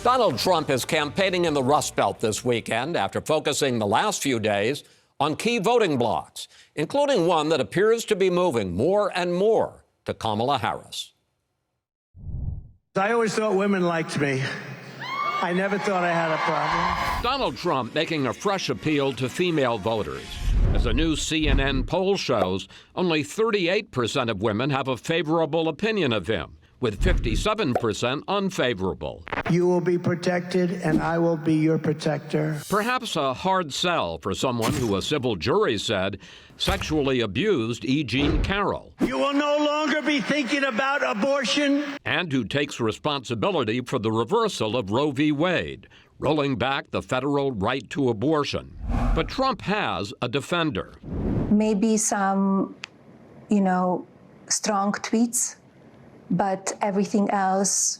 Donald Trump is campaigning in the Rust Belt this weekend after focusing the last few days on key voting blocks, including one that appears to be moving more and more to Kamala Harris. I always thought women liked me. I never thought I had a problem. Donald Trump making a fresh appeal to female voters. As a new CNN poll shows, only 38% of women have a favorable opinion of him, with 57% unfavorable. You will be protected, and I will be your protector. Perhaps a hard sell for someone who a civil jury said sexually abused E. Jean Carroll. You will no longer be thinking about abortion. And who takes responsibility for the reversal of Roe v. Wade, rolling back the federal right to abortion. But Trump has a defender. Maybe some, strong tweets, but everything else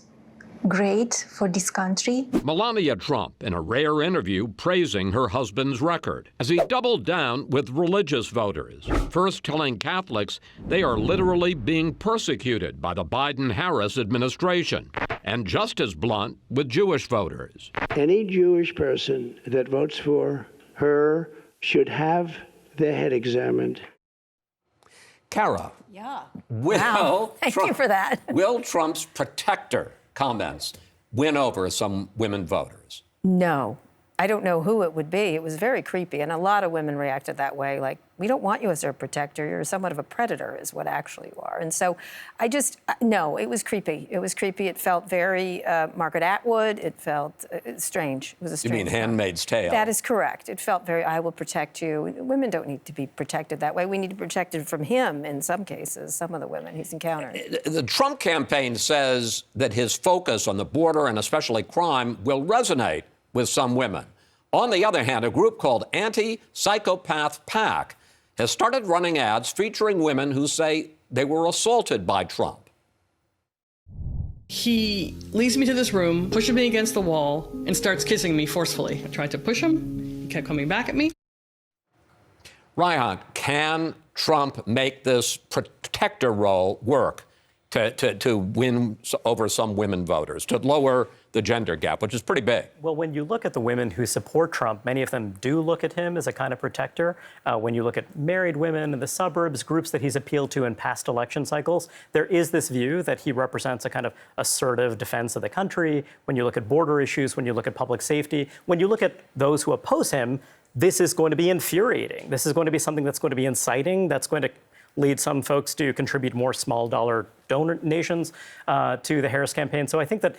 great for this country. Melania Trump in a rare interview praising her husband's record as he doubled down with religious voters, first telling Catholics they are literally being persecuted by the Biden-Harris administration, and just as blunt with Jewish voters. Any Jewish person that votes for her should have their head examined. Kara. Yeah. Wow. Thank you for that. Will Trump's protector comments win over some women voters? No. I don't know who it would be. It was very creepy, and a lot of women reacted that way. Like, we don't want you as our protector. You're somewhat of a predator is what actually you are. And so no, it was creepy. It was creepy. It felt very Margaret Atwood. It felt strange. It was a strange. You mean Handmaid's Tale? That is correct. It felt very, I will protect you. Women don't need to be protected that way. We need to be protected from him in some cases, some of the women he's encountered. The Trump campaign says that his focus on the border and especially crime will resonate with some women. On the other hand, a group called Anti-Psychopath PAC has started running ads featuring women who say they were assaulted by Trump. He leads me to this room, pushes me against the wall, and starts kissing me forcefully. I tried to push him. He kept coming back at me. Ryan, can Trump make this protector role work to win over some women voters, to lower the gender gap, which is pretty big? Well, when you look at the women who support Trump, many of them do look at him as a kind of protector. When you look at married women in the suburbs, groups that he's appealed to in past election cycles, there is this view that he represents a kind of assertive defense of the country. When you look at border issues, when you look at public safety, when you look at those who oppose him, this is going to be infuriating. This is going to be something that's going to be inciting, that's going to lead some folks to contribute more small dollar donations to the Harris campaign. So I think that,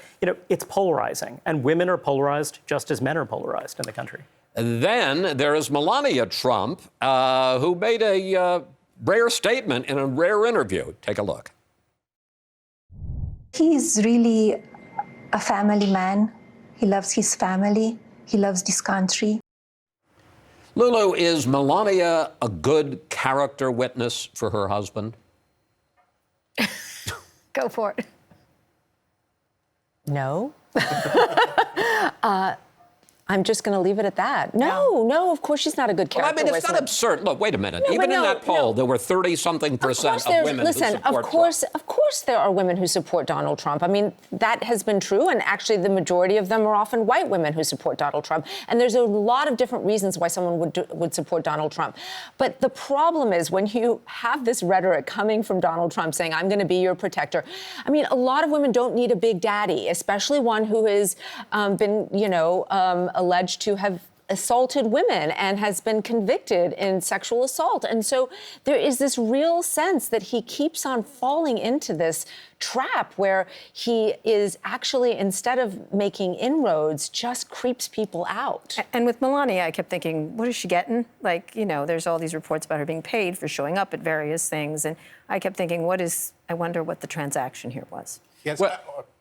it's polarizing, and women are polarized just as men are polarized in the country. And then there is Melania Trump, who made a rare statement in a rare interview. Take a look. He's really a family man. He loves his family. He loves this country. Lulu, is Melania a good character witness for her husband? Go for it. No. I'm just going to leave it at that. No, of course she's not a good character. Well, I mean, it's not absurd. Look, wait a minute. No, Even in that poll, there were 30-something% of women who support Trump. Of course there are women who support Donald Trump. I mean, that has been true, and actually the majority of them are often white women who support Donald Trump. And there's a lot of different reasons why someone would support Donald Trump. But the problem is when you have this rhetoric coming from Donald Trump saying, I'm going to be your protector. I mean, a lot of women don't need a big daddy, especially one who has been, alleged to have assaulted women and has been convicted in sexual assault. And so there is this real sense that he keeps on falling into this trap where he is actually, instead of making inroads, just creeps people out. And with Melania, I kept thinking, what is she getting? Like, there's all these reports about her being paid for showing up at various things. And I kept thinking, I wonder what the transaction here was. Yes.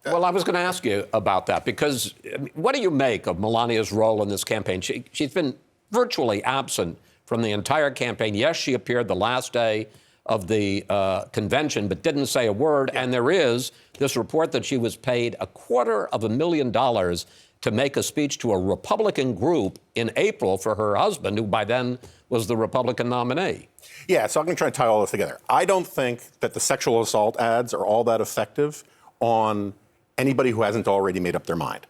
Well, I was going to ask you about that, because what do you make of Melania's role in this campaign? She's been virtually absent from the entire campaign. Yes, she appeared the last day of the convention, but didn't say a word. Yeah. And there is this report that she was paid $250,000 to make a speech to a Republican group in April for her husband, who by then was the Republican nominee. Yeah, so I'm going to try to tie all this together. I don't think that the sexual assault ads are all that effective on anybody who hasn't already made up their mind.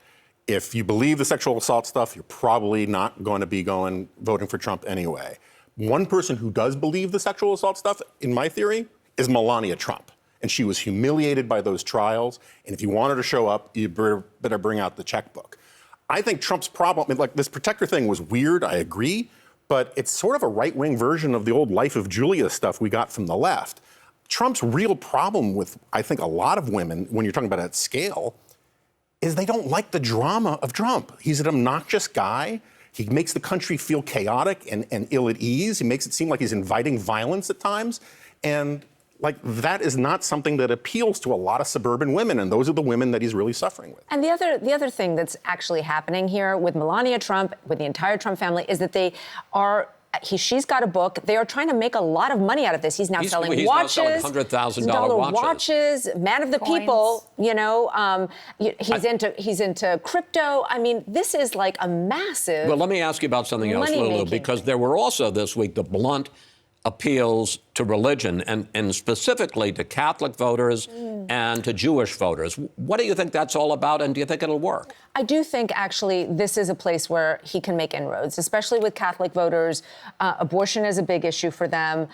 If you believe the sexual assault stuff, you're probably not going to be voting for Trump anyway. One person who does believe the sexual assault stuff, in my theory, is Melania Trump. And she was humiliated by those trials. And if you want her to show up, you better bring out the checkbook. I think Trump's problem, like this protector thing was weird, I agree, but it's sort of a right-wing version of the old Life of Julia stuff we got from the left. Trump's real problem with, I think, a lot of women, when you're talking about at scale, is they don't like the drama of Trump. He's an obnoxious guy. He makes the country feel chaotic and ill at ease. He makes it seem like he's inviting violence at times. And like that is not something that appeals to a lot of suburban women, and those are the women that he's really suffering with. And the other thing that's actually happening here with Melania Trump, with the entire Trump family, is that they are. She's got a book. They are trying to make a lot of money out of this. He's now selling watches, $100,000 watches, man of the Coins. people. You know, he's into crypto. I mean, this is like a massive. Well, let me ask you about something else, Lulu, money-making because there were also this week the blunt appeals to religion and specifically to Catholic voters and to Jewish voters. What do you think that's all about, and do you think it'll work? I do think, actually, this is a place where he can make inroads, especially with Catholic voters. Abortion is a big issue for them.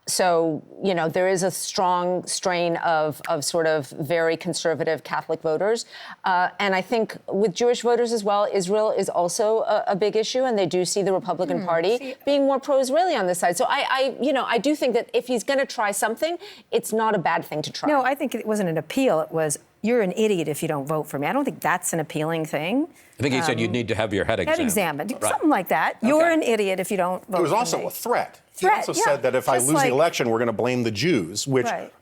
So, you know, there is a strong strain of sort of very conservative Catholic voters. And I think with Jewish voters as well, Israel is also a big issue, and they do see the Republican Party being more pro-Israeli on this side. So I do think that if he's going to try something, it's not a bad thing to try. No, I think it wasn't an appeal. It was, you're an idiot if you don't vote for me. I don't think that's an appealing thing. I think he said you'd need to have your head examined. Right. Something like that. Okay. You're an idiot if you don't vote for me. It was also a threat. He Threat, also yeah. said that if I Just lose like- the election, we're going to blame the Jews, which Right.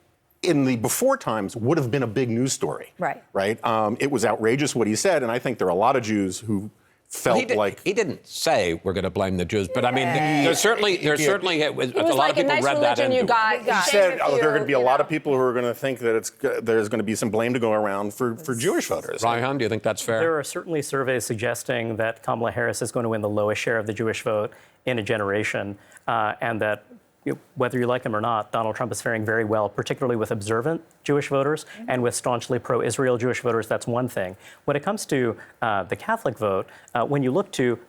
in the before times would have been a big news story. Right. Right? It was outrageous what he said, and I think there are a lot of Jews who felt He didn't say we're going to blame the Jews, but I mean, there's certainly a It was lot like of people a nice read that religion into you it. got. He said, there are going to be a lot of people who are going to think that there's going to be some blame to go around for Jewish voters. Ryan, do you think that's fair? There are certainly surveys suggesting that Kamala Harris is going to win the lowest share of the Jewish vote in a generation, and that whether you like him or not, Donald Trump is faring very well, particularly with observant Jewish voters and with staunchly pro-Israel Jewish voters. That's one thing. When it comes to the Catholic vote, when you look to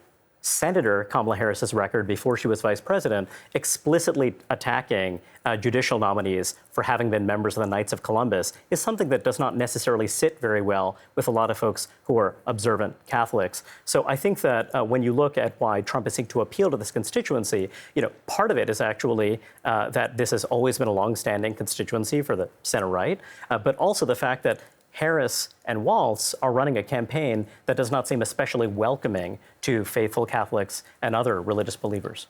Senator Kamala Harris's record before she was vice president, explicitly attacking judicial nominees for having been members of the Knights of Columbus is something that does not necessarily sit very well with a lot of folks who are observant Catholics. So I think that when you look at why Trump is seeking to appeal to this constituency, part of it is actually that this has always been a longstanding constituency for the center right, but also the fact that Harris and Walz are running a campaign that does not seem especially welcoming to faithful Catholics and other religious believers.